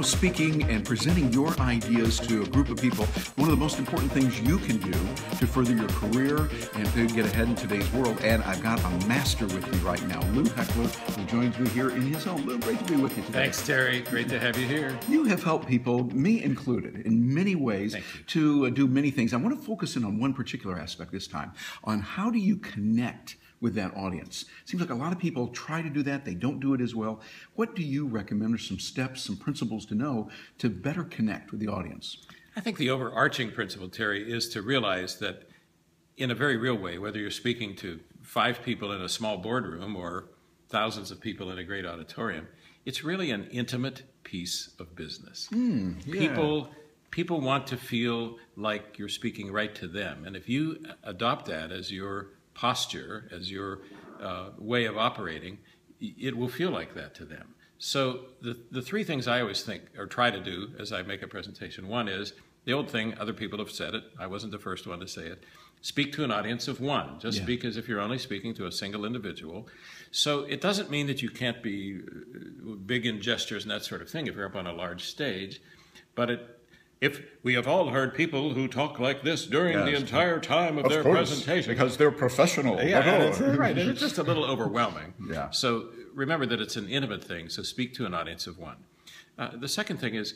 speaking and presenting your ideas to a group of people, one of the most important things you can do to further your career and to get ahead in today's world. And I've got a master with me right now, Lou Heckler, who joins me here in his home. Lou, great to be with you today. Thanks, Terry. Great to have you here. You have helped people, me included, in many ways to do many things. I want to focus in on one particular aspect this time, on how do you connect with that audience. Seems like a lot of people try to do that. They don't do it as well. What do you recommend are some steps, some principles to know to better connect with the audience? I think the overarching principle, Terry, is to realize that in a very real way, whether you're speaking to 5 people in a small boardroom or thousands of people in a great auditorium, it's really an intimate piece of business. People want to feel like you're speaking right to them. And if you adopt that as your posture, as your way of operating, it will feel like that to them. So the 3 things I always think or try to do as I make a presentation, one is the old thing, other people have said it, I wasn't the first one to say it, speak to an audience of 1. Just speak as if you're only speaking to a single individual. So it doesn't mean that you can't be big in gestures and that sort of thing if you're up on a large stage, but if we have all heard people who talk like this during the entire time of their presentation. Because they're professional. Yeah, that's right. And it's just a little overwhelming. Yeah. So remember that it's an intimate thing, so speak to an audience of 1. The second thing is,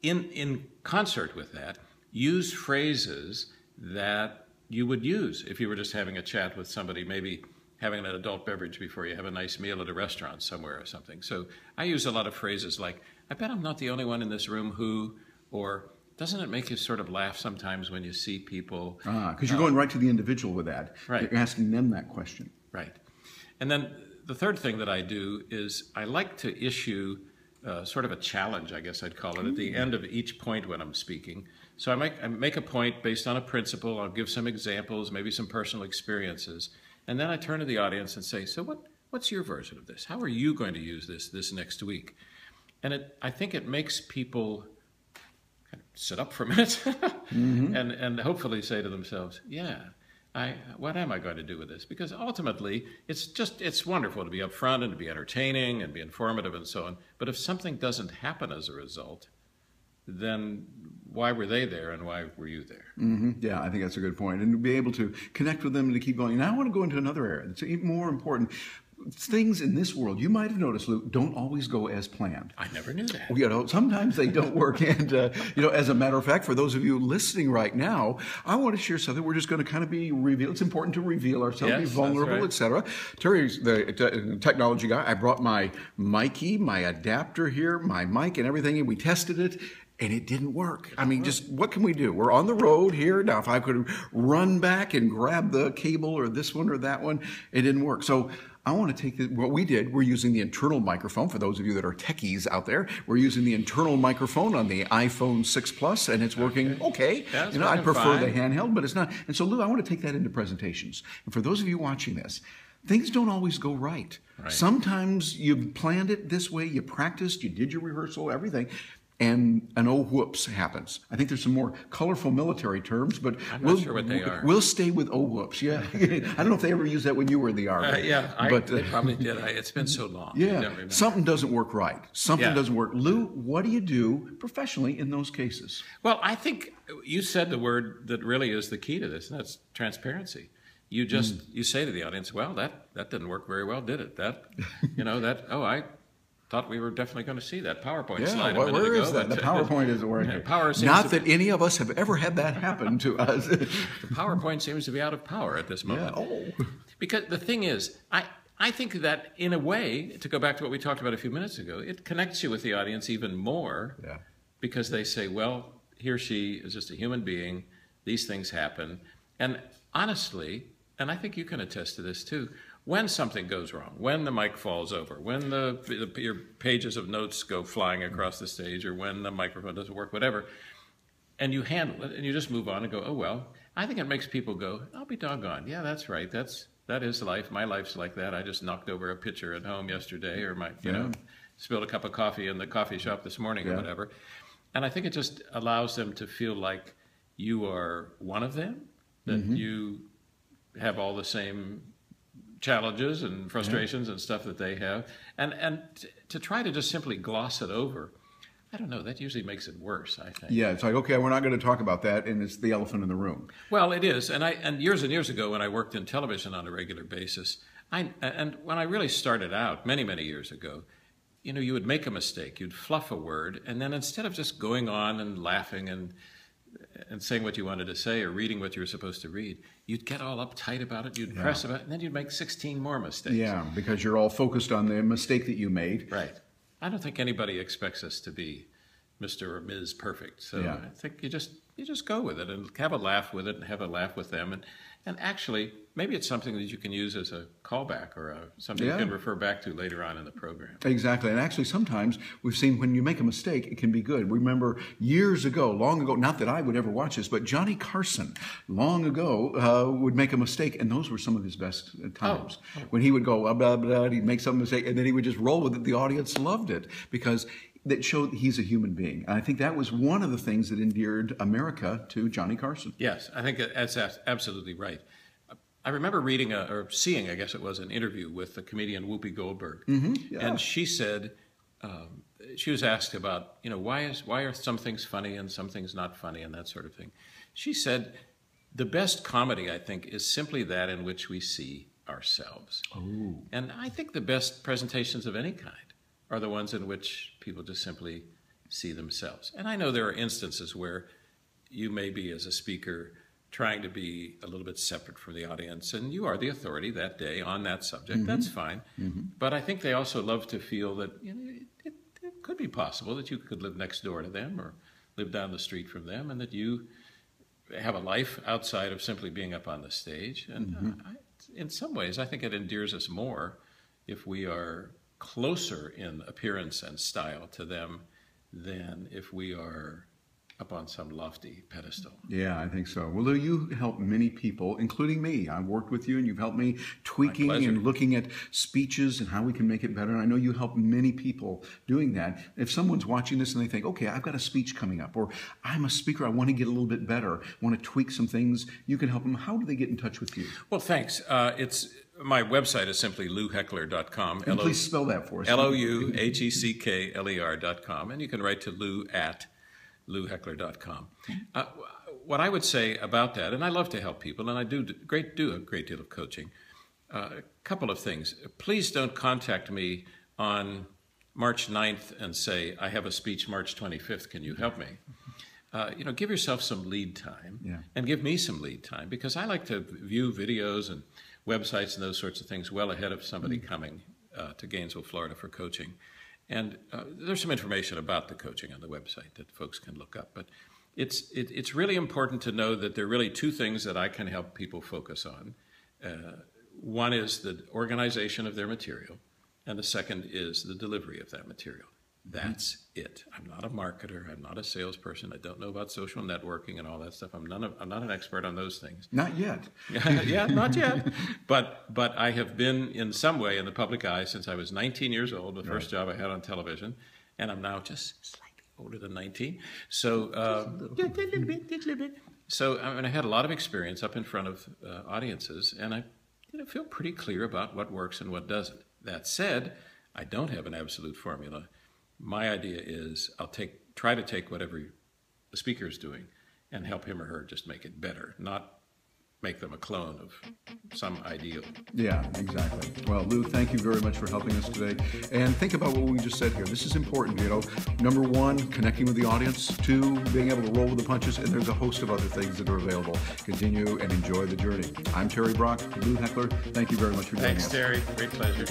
in concert with that, use phrases that you would use if you were just having a chat with somebody, maybe having an adult beverage before you have a nice meal at a restaurant somewhere or something. So I use a lot of phrases like, I bet I'm not the only one in this room who, or doesn't it make you sort of laugh sometimes when you see people? Because you're going right to the individual with that. Right. You're asking them that question. Right. And then the third thing that I do is I like to issue sort of a challenge, I guess I'd call it, at the end of each point when I'm speaking. So I make a point based on a principle. I'll give some examples, maybe some personal experiences. And then I turn to the audience and say, so what's your version of this? How are you going to use this next week? And I think it makes people kind of sit up for a minute and hopefully say to themselves, yeah, what am I going to do with this? Because ultimately, it's wonderful to be up front and to be entertaining and be informative and so on. But if something doesn't happen as a result, then why were they there and why were you there? Yeah, I think that's a good point. And to be able to connect with them and to keep going. Now I want to go into another area that's even more important. Things in this world, you might have noticed, Lou, don't always go as planned. I never knew that. You know, sometimes they don't work. And, you know, as a matter of fact, for those of you listening right now, I want to share something. We're just going to kind of be revealed. It's important to reveal ourselves, be vulnerable, etc. Terry's the technology guy. I brought my Mikey, my adapter here, my mic and everything, and we tested it. And it didn't work. I mean, just what can we do? We're on the road here. Now, if I could run back and grab the cable or this one or that one, it didn't work. So I want to take what we did. We're using the internal microphone. For those of you that are techies out there, we're using the internal microphone on the iPhone 6 Plus, and it's working okay. Yeah, you know, I prefer the handheld, but it's not. And so, Lou, I want to take that into presentations. And for those of you watching this, things don't always go right. Sometimes you planned it this way, you practiced, you did your rehearsal, everything. And an oh whoops happens. I think there's some more colorful military terms, but I'm not sure what they are. We'll stay with oh whoops. Yeah, I don't know if they ever used that when you were in the Army. They probably did. It's been so long. Yeah, something doesn't work right. Something doesn't work. Lou, what do you do professionally in those cases? Well, I think you said the word that really is the key to this, and that's transparency. You just you say to the audience, well, that didn't work very well, did it? I thought we were definitely going to see that PowerPoint slide a minute ago. Where is that? The PowerPoint isn't working. Not that any of us have ever had that happen to us. The PowerPoint seems to be out of power at this moment. Because the thing is, I think that in a way, to go back to what we talked about a few minutes ago, it connects you with the audience even more because they say, well, he or she is just a human being. These things happen. And honestly, and I think you can attest to this too, when something goes wrong, when the mic falls over, when your pages of notes go flying across the stage, or when the microphone doesn't work, whatever, and you handle it and you just move on and go, oh, well, I think it makes people go, I'll be doggone. Yeah, that's right. That is life. My life's like that. I just knocked over a pitcher at home yesterday, or spilled a cup of coffee in the coffee shop this morning or whatever. And I think it just allows them to feel like you are one of them, that you have all the same challenges and frustrations and stuff that they have. And to try to just simply gloss it over, I don't know. That usually makes it worse, I think. Yeah, it's like, okay, we're not going to talk about that, and it's the elephant in the room. Well, it is. And years ago, when I worked in television on a regular basis, and when I really started out many, many years ago, you know, you would make a mistake, you'd fluff a word, and then instead of just going on and laughing and saying what you wanted to say or reading what you were supposed to read, you'd get all uptight about it, you'd press about it, and then you'd make 16 more mistakes. Yeah, because you're all focused on the mistake that you made. Right. I don't think anybody expects us to be Mr. or Ms. Perfect. So I think you just go with it and have a laugh with it and have a laugh with them. And actually, maybe it's something that you can use as a callback or something you can refer back to later on in the program. Exactly. And actually, sometimes we've seen when you make a mistake, it can be good. Remember years ago, long ago, not that I would ever watch this, but Johnny Carson, long ago, would make a mistake, and those were some of his best times. When he would go, blah, blah, blah, he'd make some mistake, and then he would just roll with it. The audience loved it because that showed he's a human being. And I think that was one of the things that endeared America to Johnny Carson. Yes, I think that's absolutely right. I remember reading or seeing, I guess it was, an interview with the comedian Whoopi Goldberg. And she said, she was asked about, you know, why are some things funny and some things not funny and that sort of thing. She said, the best comedy, I think, is simply that in which we see ourselves. Oh. And I think the best presentations of any kind are the ones in which people just simply see themselves. And I know there are instances where you may be, as a speaker, trying to be a little bit separate from the audience, and you are the authority that day on that subject. That's fine. But I think they also love to feel that, you know, it could be possible that you could live next door to them or live down the street from them, and that you have a life outside of simply being up on the stage. And in some ways, I think it endears us more if we are closer in appearance and style to them than if we are up on some lofty pedestal. Yeah, I think so. Well, Lou, you help many people, including me. I've worked with you, and you've helped me tweaking and looking at speeches and how we can make it better. And I know you help many people doing that. If someone's watching this and they think, okay, I've got a speech coming up, or I'm a speaker, I want to get a little bit better, want to tweak some things, you can help them. How do they get in touch with you? Well, thanks. My website is simply louheckler.com. And please spell that for us. LOUHECKLER.com. And you can write to lou@louheckler.com. What I would say about that, and I love to help people, and I do a great deal of coaching, a couple of things. Please don't contact me on March 9th and say, I have a speech March 25th, can you help me? Give yourself some lead time, and give me some lead time, because I like to view videos and websites and those sorts of things well ahead of somebody coming to Gainesville, Florida for coaching. And there's some information about the coaching on the website that folks can look up. But it's really important to know that there are really two things that I can help people focus on. One is the organization of their material, and the second is the delivery of that material. That's it. I'm not a marketer. I'm not a salesperson. I don't know about social networking and all that stuff. I'm not an expert on those things. Not yet. Yeah, not yet. But I have been in some way in the public eye since I was 19 years old, the first job I had on television, and I'm now just slightly older than 19. So a little bit. So I had a lot of experience up in front of audiences, and I feel pretty clear about what works and what doesn't. That said, I don't have an absolute formula. My idea is I'll try to take whatever the speaker is doing and help him or her just make it better, not make them a clone of some ideal. Yeah, exactly. Well, Lou, thank you very much for helping us today. And think about what we just said here. This is important, Number one, connecting with the audience. Two, being able to roll with the punches. And there's a host of other things that are available. Continue and enjoy the journey. I'm Terry Brock, Lou Heckler. Thank you very much for joining us. Thanks, Terry. Great pleasure.